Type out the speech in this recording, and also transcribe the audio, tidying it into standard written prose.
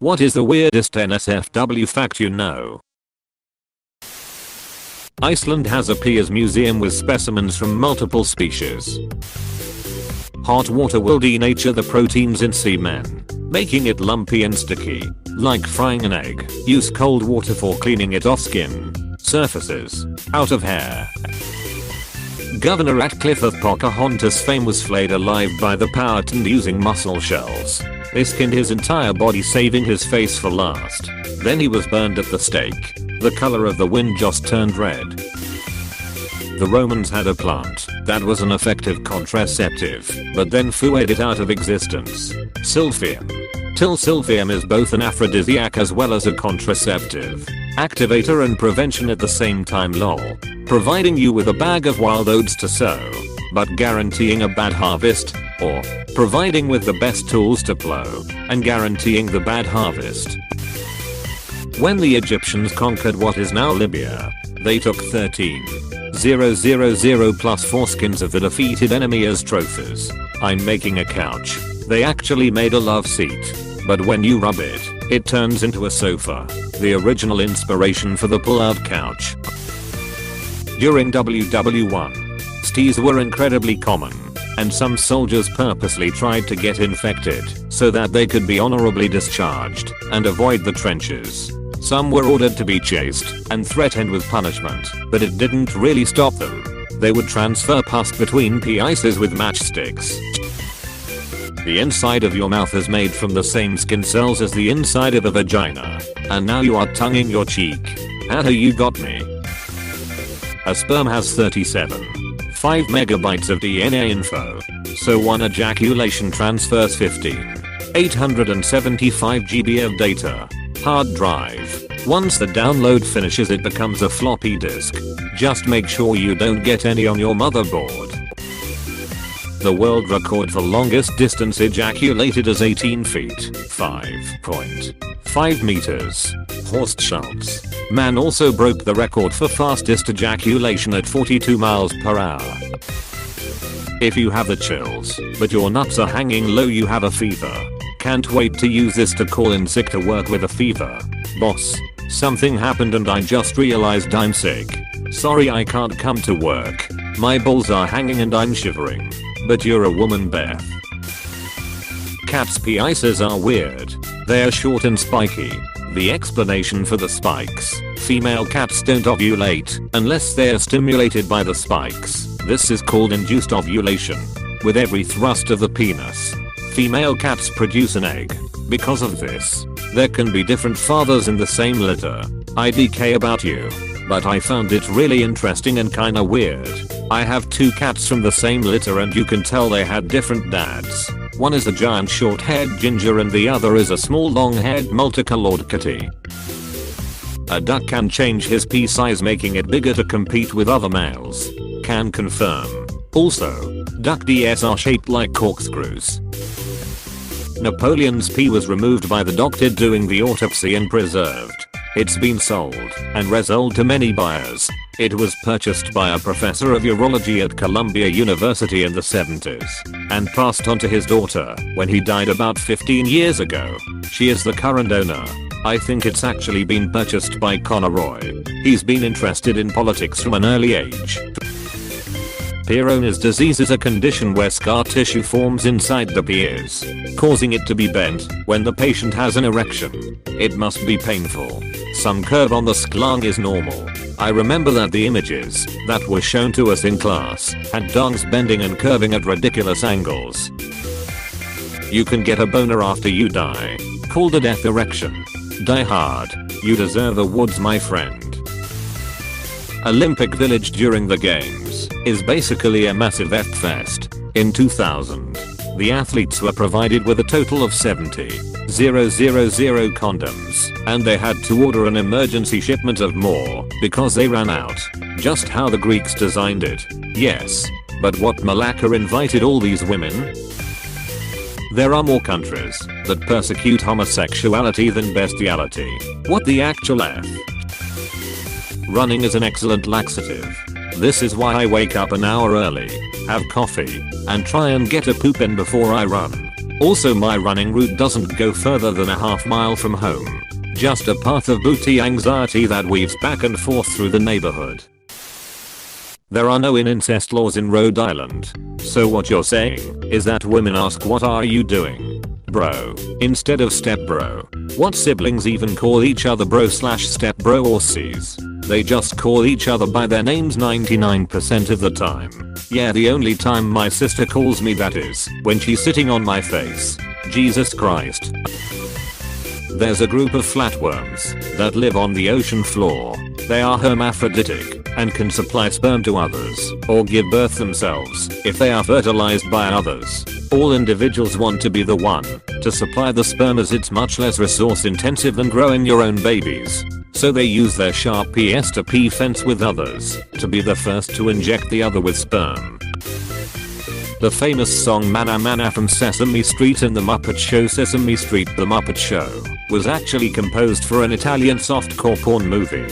What is the weirdest NSFW fact you know? Iceland has a pears museum with specimens from multiple species. Hot water will denature the proteins in semen, making it lumpy and sticky, like frying an egg. Use cold water for cleaning it off skin, surfaces, out of hair. Governor Ratcliffe of Pocahontas fame was flayed alive by the Powhatan using mussel shells. They skinned his entire body, saving his face for last. Then he was burned at the stake. The color of the wind just turned red. The Romans had a plant that was an effective contraceptive, but then fooed it out of existence. Silphium. Silphium is both an aphrodisiac as well as a contraceptive, activator and prevention at the same time, lol. Providing you with a bag of wild oats to sow, but guaranteeing a bad harvest, or providing with the best tools to plow, and guaranteeing the bad harvest. When the Egyptians conquered what is now Libya, they took 13,000 plus foreskins of the defeated enemy as trophies. I'm making a couch. They actually made a love seat. But when you rub it, it turns into a sofa. The original inspiration for the pull-out couch. During WW1, STIs were incredibly common, and some soldiers purposely tried to get infected so that they could be honorably discharged and avoid the trenches. Some were ordered to be chased and threatened with punishment, but it didn't really stop them. They would transfer pus between pieces with matchsticks. The inside of your mouth is made from the same skin cells as the inside of a vagina, and now you are tonguing your cheek. How you got me? A sperm has 5 megabytes of DNA info, so one ejaculation transfers 875 GB of data. Hard drive. Once the download finishes, it becomes a floppy disk. Just make sure you don't get any on your motherboard. The world record for longest distance ejaculated is 18 feet, 5.5 meters. Horst Schultz. Man also broke the record for fastest ejaculation at 42 miles per hour. If you have the chills, but your nuts are hanging low, you have a fever. Can't wait to use this to call in sick to work with a fever. Boss, something happened and I just realized I'm sick. Sorry I can't come to work. My balls are hanging and I'm shivering. But you're a woman, Beth. Cats' penises are weird. They are short and spiky. The explanation for the spikes: female cats don't ovulate unless they are stimulated by the spikes. This is called induced ovulation. With every thrust of the penis, female cats produce an egg. Because of this, there can be different fathers in the same litter. IDK about you. But I found it really interesting and kinda weird. I have 2 cats from the same litter and you can tell they had different dads. One is a giant short-haired ginger and the other is a small long-haired multicolored kitty. A duck can change his pee size, making it bigger to compete with other males. Can confirm. Also, duck DS are shaped like corkscrews. Napoleon's pee was removed by the doctor doing the autopsy and preserved. It's been sold and resold to many buyers. It was purchased by a professor of urology at Columbia University in the 70s and passed on to his daughter when he died about 15 years ago. She is the current owner. I think it's actually been purchased by Connor Roy. He's been interested in politics from an early age. Peyronie's disease is a condition where scar tissue forms inside the penis, causing it to be bent when the patient has an erection. It must be painful. Some curve on the schlong is normal. I remember that the images that were shown to us in class had dogs bending and curving at ridiculous angles. You can get a boner after you die. Called a death erection. Die hard. You deserve awards, my friend. Olympic Village during the games is basically a massive F-fest. In 2000, the athletes were provided with a total of 70,000 condoms, and they had to order an emergency shipment of more because they ran out. Just how the Greeks designed it. Yes. But what Malacca invited all these women? There are more countries that persecute homosexuality than bestiality. What the actual F? Running is an excellent laxative. This is why I wake up an hour early, have coffee, and try and get a poop in before I run. Also, my running route doesn't go further than a half mile from home. Just a path of booty anxiety that weaves back and forth through the neighborhood. There are no incest laws in Rhode Island. So what you're saying is that women ask, what are you doing, bro, instead of step bro. What siblings even call each other bro/step bro or sis? They just call each other by their names 99% of the time. Yeah, the only time my sister calls me that is when she's sitting on my face. Jesus Christ. There's a group of flatworms that live on the ocean floor. They are hermaphroditic and can supply sperm to others or give birth themselves if they are fertilized by others. All individuals want to be the one to supply the sperm, as it's much less resource intensive than growing your own babies. So they use their sharp PS to P fence with others to be the first to inject the other with sperm. The famous song Mana Mana from Sesame Street and the Muppet Show Sesame Street The Muppet Show was actually composed for an Italian softcore porn movie.